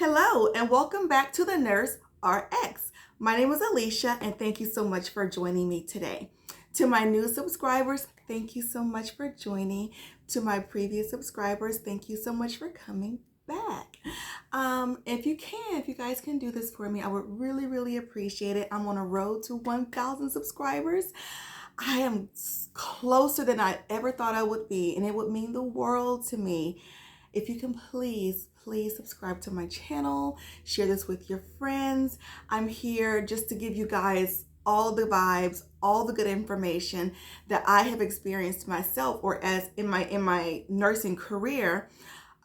Hello and welcome back to the Nurse RX. My name is Aleisha and thank you so much for joining me today. To my new subscribers, thank you so much for joining. To my previous subscribers, thank you so much for coming back. If you guys can do this for me, I would really appreciate it. I'm on a road to 1,000 subscribers. I am closer than I ever thought I would be, and it would mean the world to me if you can please subscribe to my channel, share this with your friends. I'm here just to give you guys all the vibes, all the good information that I have experienced myself, or as in my nursing career,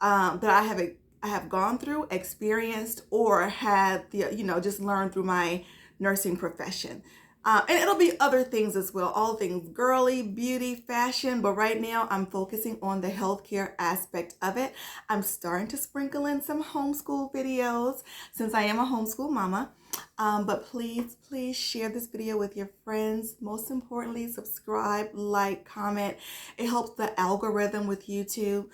that I have gone through, experienced, or had just learned through my nursing profession. And it'll be other things as well, all things girly, beauty, fashion, but right now I'm focusing on the healthcare aspect of it. I'm starting to sprinkle in some homeschool videos since I am a homeschool mama. But please share this video with your friends. Most importantly, subscribe, like, comment. It helps the algorithm with YouTube,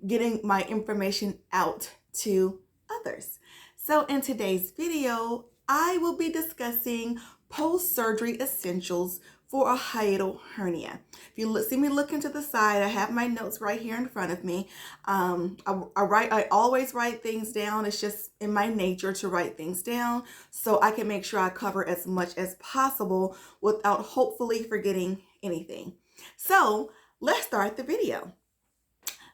getting my information out to others. So in today's video, I will be discussing post-surgery essentials for a hiatal hernia. If you see me looking to the side, I have my notes right here in front of me. I always write things down. It's just in my nature to write things down so I can make sure I cover as much as possible without hopefully forgetting anything. So let's start the video.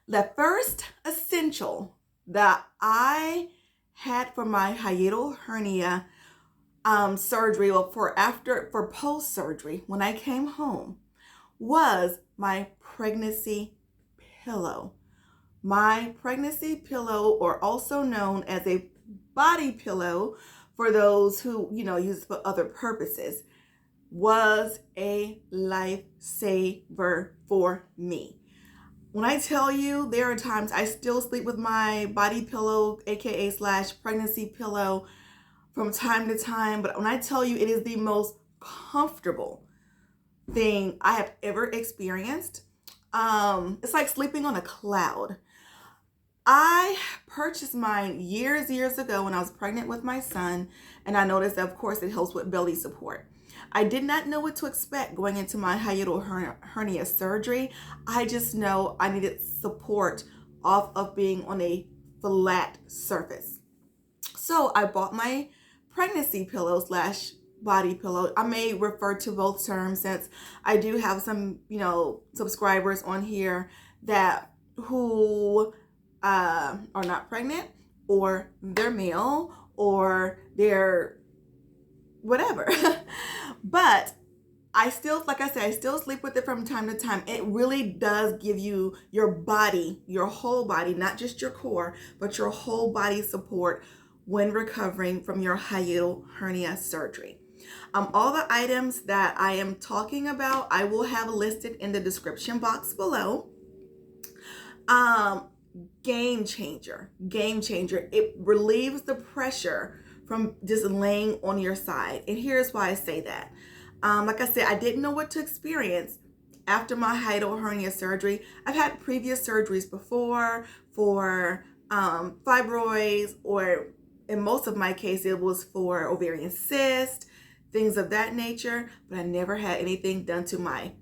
The first essential that I had for my hiatal hernia surgery, for post-surgery, when I came home, was my pregnancy pillow. My pregnancy pillow, or also known as a body pillow for those who, use it for other purposes, was a lifesaver for me. When I tell you, there are times I still sleep with my body pillow, aka / pregnancy pillow, from time to time, but when I tell you it is the most comfortable thing I have ever experienced, it's like sleeping on a cloud. I purchased mine years ago when I was pregnant with my son, and I noticed that, of course, it helps with belly support. I did not know what to expect going into my hiatal hernia surgery. I just know I needed support off of being on a flat surface. So I bought my pregnancy pillow / body pillow. I may refer to both terms since I do have some, subscribers on here who are not pregnant, or they're male, or they're whatever. But I still, like I said, I still sleep with it from time to time. It really does give you your body, your whole body, not just your core, but your whole body support when recovering from your hiatal hernia surgery. All the items that I am talking about, I will have listed in the description box below. Game changer. It relieves the pressure from just laying on your side. And here's why I say that. Like I said, I didn't know what to experience after my hiatal hernia surgery. I've had previous surgeries before for fibroids, or in most of my case, it was for ovarian cyst, things of that nature, but I never had anything done to my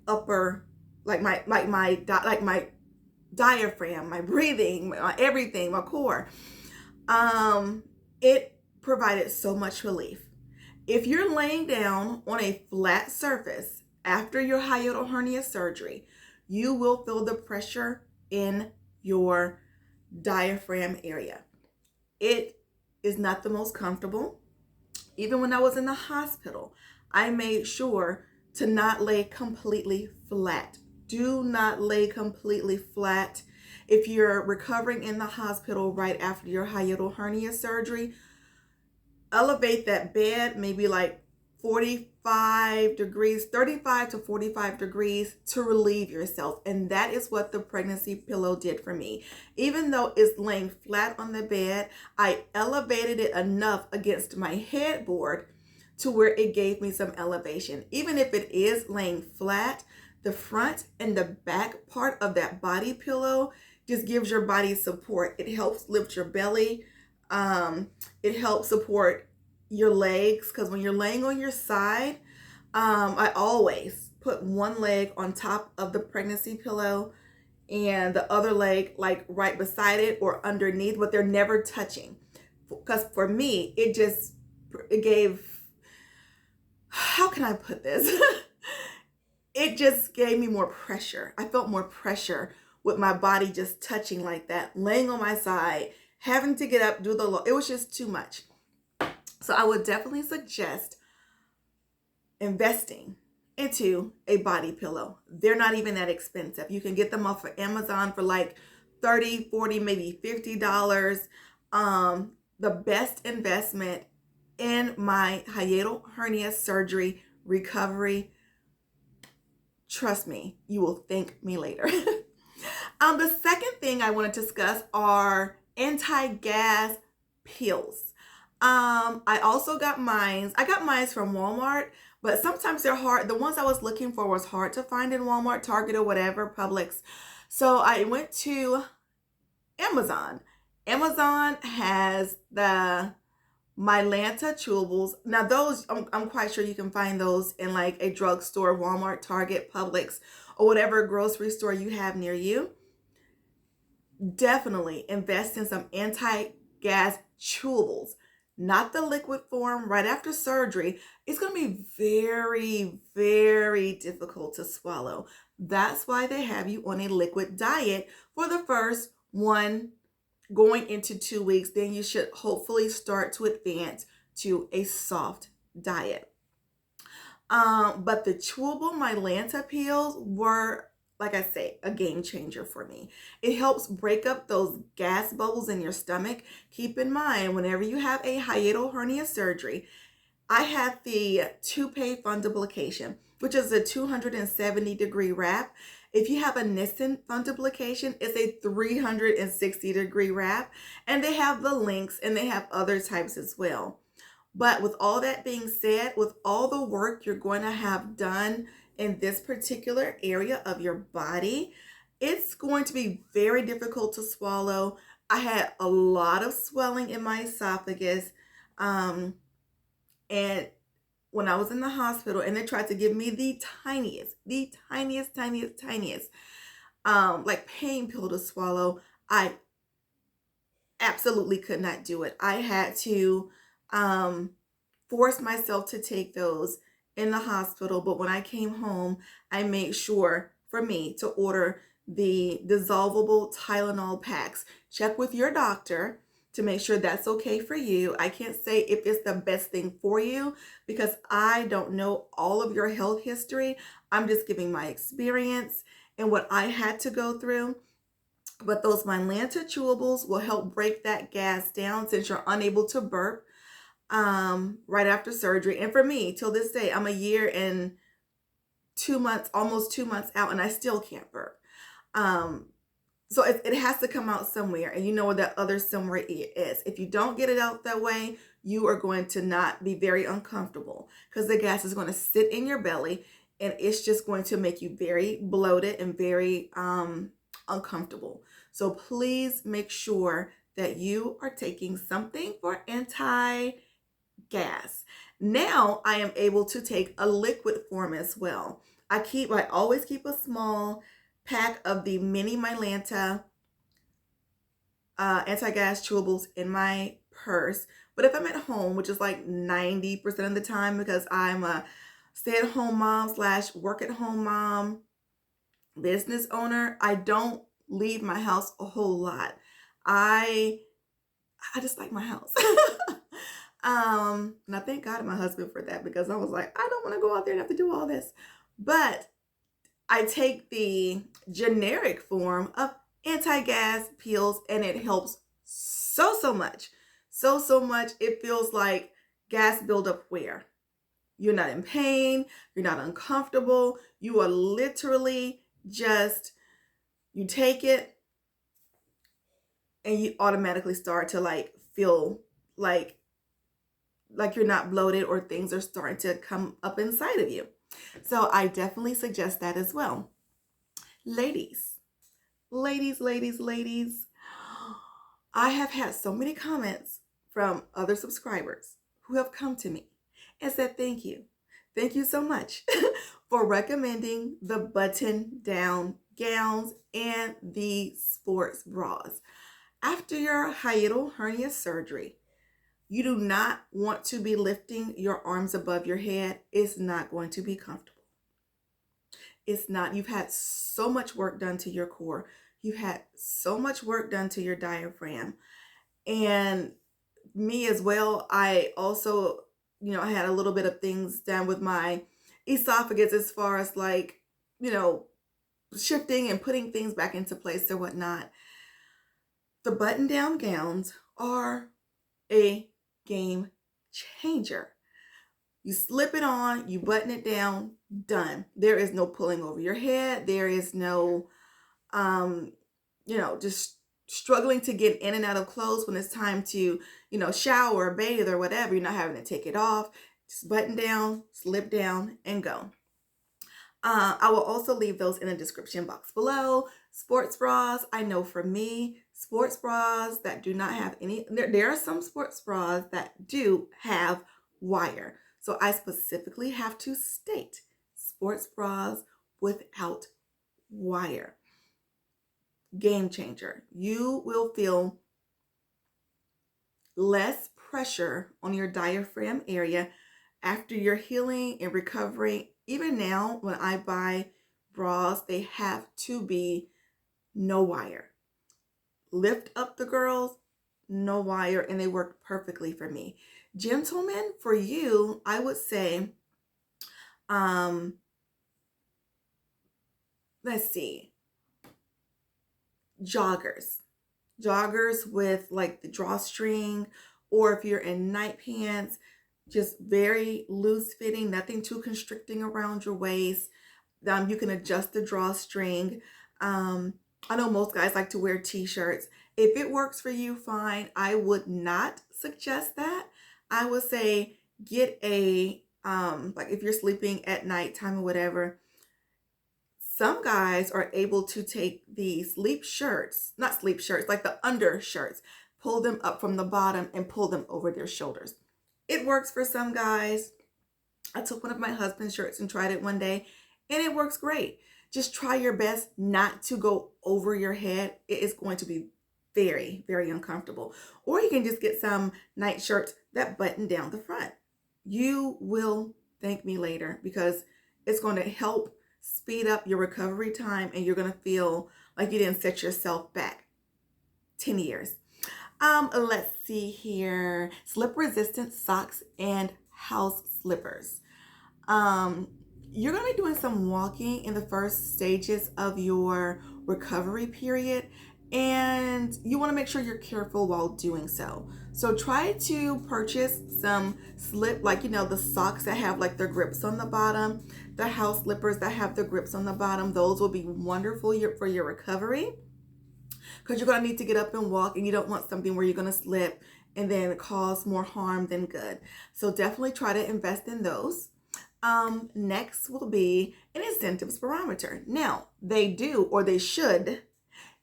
upper, my diaphragm, my breathing, my everything, my core. It provided so much relief. If you're laying down on a flat surface after your hiatal hernia surgery, you will feel the pressure in your diaphragm area. It is not the most comfortable. Even when I was in the hospital, I made sure to not lay completely flat. Do not lay completely flat. If you're recovering in the hospital right after your hiatal hernia surgery, elevate that bed maybe 45 degrees, 35 to 45 degrees to relieve yourself. And that is what the pregnancy pillow did for me. Even though it's laying flat on the bed, I elevated it enough against my headboard to where it gave me some elevation. Even if it is laying flat, the front and the back part of that body pillow just gives your body support. It helps lift your belly. It helps support your legs, because when you're laying on your side, I always put one leg on top of the pregnancy pillow and the other leg like right beside it or underneath, but they're never touching. Because for me, it gave, how can I put this? It just gave me more pressure. I felt more pressure with my body just touching like that, laying on my side, having to get up, do the it was just too much. So I would definitely suggest investing into a body pillow. They're not even that expensive. You can get them off of Amazon for like $30, $40, maybe $50. The best investment in my hiatal hernia surgery recovery. Trust me, you will thank me later. The second thing I want to discuss are AntiGas Pills. I also got mine. I got mine from Walmart, but sometimes they're hard. The ones I was looking for was hard to find in Walmart, Target, or whatever, Publix. So I went to Amazon. Amazon has the Mylanta chewables. Now those, I'm quite sure you can find those in like a drugstore, Walmart, Target, Publix, or whatever grocery store you have near you. Definitely invest in some anti-gas chewables, not the liquid form right after surgery. It's going to be very, very difficult to swallow. That's why they have you on a liquid diet for the first one going into 2 weeks. Then you should hopefully start to advance to a soft diet. But the chewable Mylanta pills were, like I say, a game changer for me. It helps break up those gas bubbles in your stomach. Keep in mind, whenever you have a hiatal hernia surgery, I had the Cabe fundoplication, which is a 270-degree wrap. If you have a Nissen fundoplication, it's a 360-degree wrap. And they have the links, and they have other types as well. But with all that being said, with all the work you're going to have done in this particular area of your body, it's going to be very difficult to swallow. I had a lot of swelling in my esophagus. And when I was in the hospital and they tried to give me the tiniest, like pain pill to swallow, I absolutely could not do it. I had to force myself to take those in the hospital. But when I came home, I made sure for me to order the dissolvable Tylenol packs. Check with your doctor to make sure that's okay for you. I can't say if it's the best thing for you because I don't know all of your health history. I'm just giving my experience and what I had to go through. But those Mylanta chewables will help break that gas down since you're unable to burp right after surgery. And for me, till this day, I'm a year and 2 months, almost 2 months out, and I still can't burp. So it has to come out somewhere, and you know where that other somewhere is. If you don't get it out that way, you are going to not be very uncomfortable because the gas is going to sit in your belly, and it's just going to make you very bloated and very uncomfortable. So please make sure that you are taking something for anti-gas. Now I am able to take a liquid form as well. I always keep a small pack of the mini Mylanta anti-gas chewables in my purse. But if I'm at home, which is like 90% of the time because I'm a stay-at-home mom / work-at-home mom, business owner, I don't leave my house a whole lot. I just like my house. And I thank God and my husband for that because I was like, I don't want to go out there and have to do all this. But I take the generic form of anti-gas pills and it helps so much. So much. It feels like gas buildup where you're not in pain, you're not uncomfortable. You are literally just, you take it and you automatically start to like feel like you're not bloated or things are starting to come up inside of you. So I definitely suggest that as well. Ladies, Ladies, I have had so many comments from other subscribers who have come to me and said thank you. Thank you so much for recommending the button down gowns and the sports bras. After your hiatal hernia surgery, you do not want to be lifting your arms above your head. It's not going to be comfortable. It's not. You've had so much work done to your core. You had so much work done to your diaphragm. And me as well, I also, I had a little bit of things done with my esophagus as far as like, shifting and putting things back into place or whatnot. The button down gowns are a game changer. You slip it on, you button it down, done. There is no pulling over your head. There is no, just struggling to get in and out of clothes when it's time to, shower, bathe, or whatever. You're not having to take it off. Just button down, slip down, and go. I will also leave those in the description box below. Sports bras, I know for me, sports bras that do not have any, there are some sports bras that do have wire. So I specifically have to state sports bras without wire. Game changer. You will feel less pressure on your diaphragm area after you're healing and recovering. Even now, when I buy bras, they have to be no wire. Lift up the girls, no wire, and they work perfectly for me. Gentlemen, for you, I would say, let's see, joggers with like the drawstring, or if you're in night pants, just very loose fitting, nothing too constricting around your waist. You can adjust the drawstring. I know most guys like to wear t-shirts. If it works for you, fine. I would not suggest that. I would say get a, like if you're sleeping at nighttime or whatever, some guys are able to take the not sleep shirts, like the undershirts, pull them up from the bottom and pull them over their shoulders. It works for some guys. I took one of my husband's shirts and tried it one day, and it works great. Just try your best not to go over your head. It is going to be very, very uncomfortable. Or you can just get some night shirts that button down the front. You will thank me later because it's going to help speed up your recovery time, and you're going to feel like you didn't set yourself back 10 years. Let's see here. Slip resistant socks and house slippers. You're going to be doing some walking in the first stages of your recovery period, and you want to make sure you're careful while doing so. So try to purchase some slip, like, the socks that have like their grips on the bottom, the house slippers that have the grips on the bottom. Those will be wonderful for your recovery, because you're going to need to get up and walk, and you don't want something where you're going to slip and then cause more harm than good. So definitely try to invest in those. Next will be an incentive spirometer. Now, they do, or they should,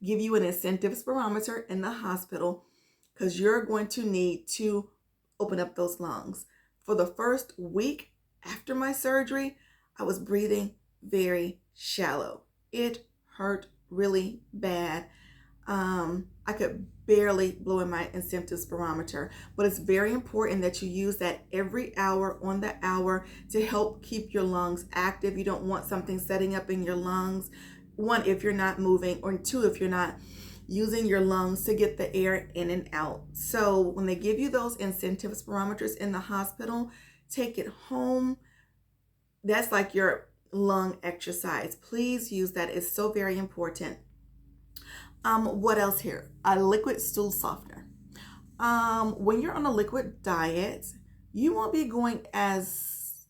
give you an incentive spirometer in the hospital, because you're going to need to open up those lungs. For the first week after my surgery, I was breathing very shallow. It hurt really bad. I could barely blow in my incentive spirometer, but it's very important that you use that every hour on the hour to help keep your lungs active. You don't want something setting up in your lungs. One, if you're not moving, or two, if you're not using your lungs to get the air in and out. So when they give you those incentive spirometers in the hospital, take it home. That's like your lung exercise. Please use that. It's so very important. What else here? A liquid stool softener. When you're on a liquid diet, you won't be going as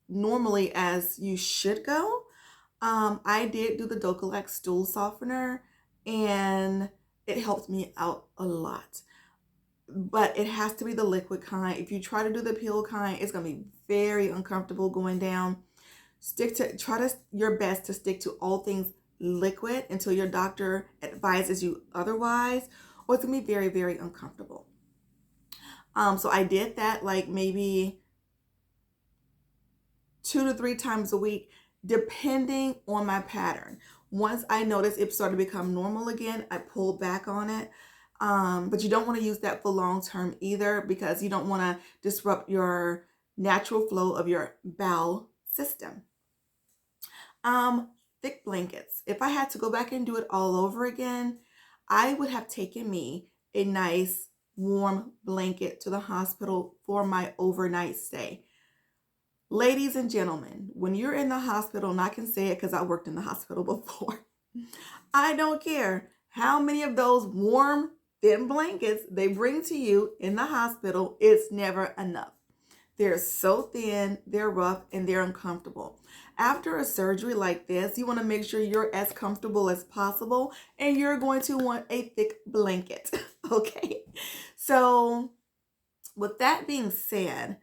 normally as you should go. I did do the Docalac stool softener, and it helped me out a lot. But it has to be the liquid kind. If you try to do the pill kind, it's going to be very uncomfortable going down. Try your best to stick to all things liquid until your doctor advises you otherwise, or it's gonna be very, very uncomfortable. So I did that like maybe 2 to 3 times a week, depending on my pattern. Once I noticed it started to become normal again, I pulled back on it. But you don't want to use that for long term either, because you don't want to disrupt your natural flow of your bowel system. Thick blankets. If I had to go back and do it all over again, I would have taken me a nice warm blanket to the hospital for my overnight stay. Ladies and gentlemen, when you're in the hospital, and I can say it because I worked in the hospital before, I don't care how many of those warm, thin blankets they bring to you in the hospital, it's never enough. They're so thin, they're rough, and they're uncomfortable. After a surgery like this, you want to make sure you're as comfortable as possible, and you're going to want a thick blanket, okay? So, with that being said,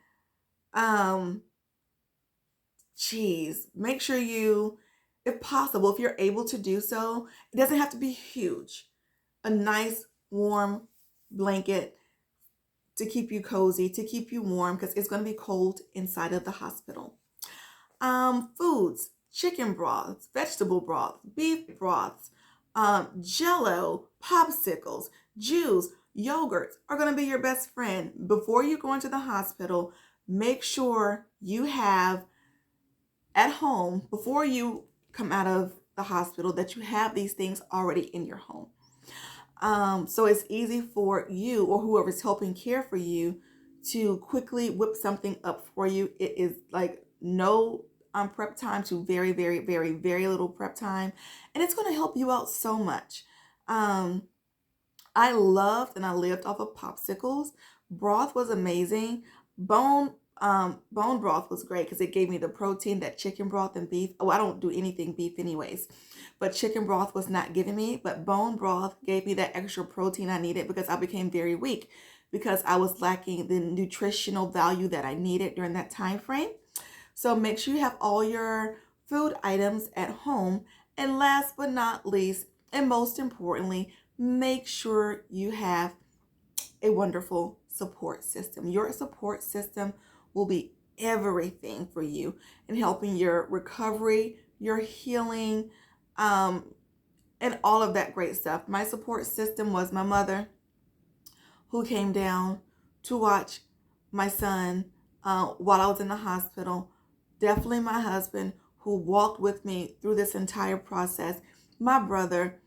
make sure you, if possible, if you're able to do so, it doesn't have to be huge. A nice warm blanket to keep you cozy, to keep you warm, because it's going to be cold inside of the hospital. Foods, chicken broths, vegetable broths, beef broths, jello, popsicles, juice, yogurts are going to be your best friend. Before you go into the hospital, make sure you have at home, before you come out of the hospital, that you have these things already in your home. So it's easy for you or whoever's helping care for you to quickly whip something up for you. It is like no prep time to very, very, very, very little prep time. And it's going to help you out so much. I loved and I lived off of popsicles. Broth was amazing. Bone broth was great because it gave me the protein that chicken broth and beef. Oh, I don't do anything beef anyways, but chicken broth was not giving me, but bone broth gave me that extra protein I needed because I became very weak because I was lacking the nutritional value that I needed during that time frame. So make sure you have all your food items at home. And last but not least, and most importantly, make sure you have a wonderful support system. Your support system will be everything for you in helping your recovery, your healing, and all of that great stuff. My support system was my mother, who came down to watch my son while I was in the hospital. Definitely my husband, who walked with me through this entire process. My brother,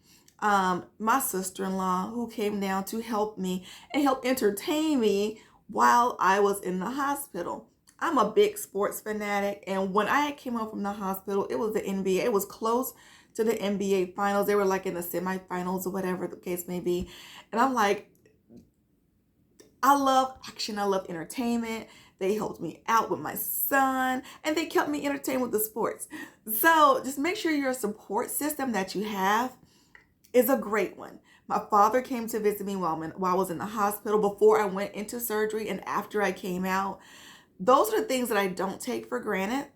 my sister-in-law, who came down to help me and help entertain me while I was in the hospital. I'm a big sports fanatic, and when I came home from the hospital, it was the NBA. It was close to the NBA finals. They were like in the semifinals or whatever the case may be. And I'm like, I love action. I love entertainment. They helped me out with my son, and they kept me entertained with the sports. So just make sure your support system that you have is a great one. My father came to visit me while I was in the hospital, before I went into surgery and after I came out. Those are the things that I don't take for granted.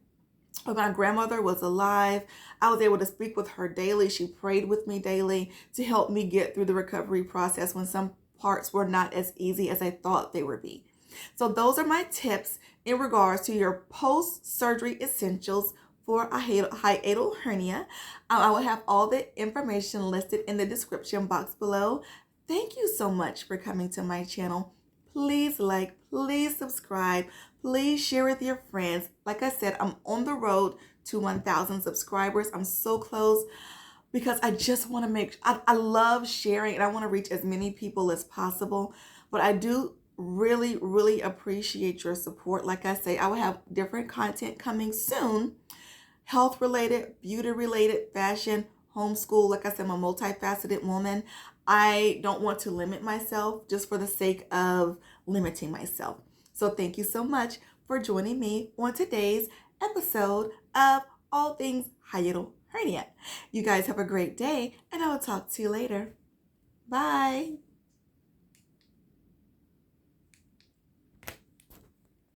When my grandmother was alive, I was able to speak with her daily. She prayed with me daily to help me get through the recovery process when some parts were not as easy as I thought they would be. So those are my tips in regards to your post-surgery essentials for a hiatal hernia. I will have all the information listed in the description box below. Thank you so much for coming to my channel. Please like, please subscribe, please share with your friends. Like I said, I'm on the road to 1,000 subscribers. I'm so close because I just want to I love sharing and I want to reach as many people as possible. But I do really, really appreciate your support. Like I say, I will have different content coming soon. Health related, beauty related, fashion, homeschool. Like I said, I'm a multifaceted woman. I don't want to limit myself just for the sake of limiting myself. So thank you so much for joining me on today's episode of All Things Hiatal Hernia. You guys have a great day, and I will talk to you later. Bye.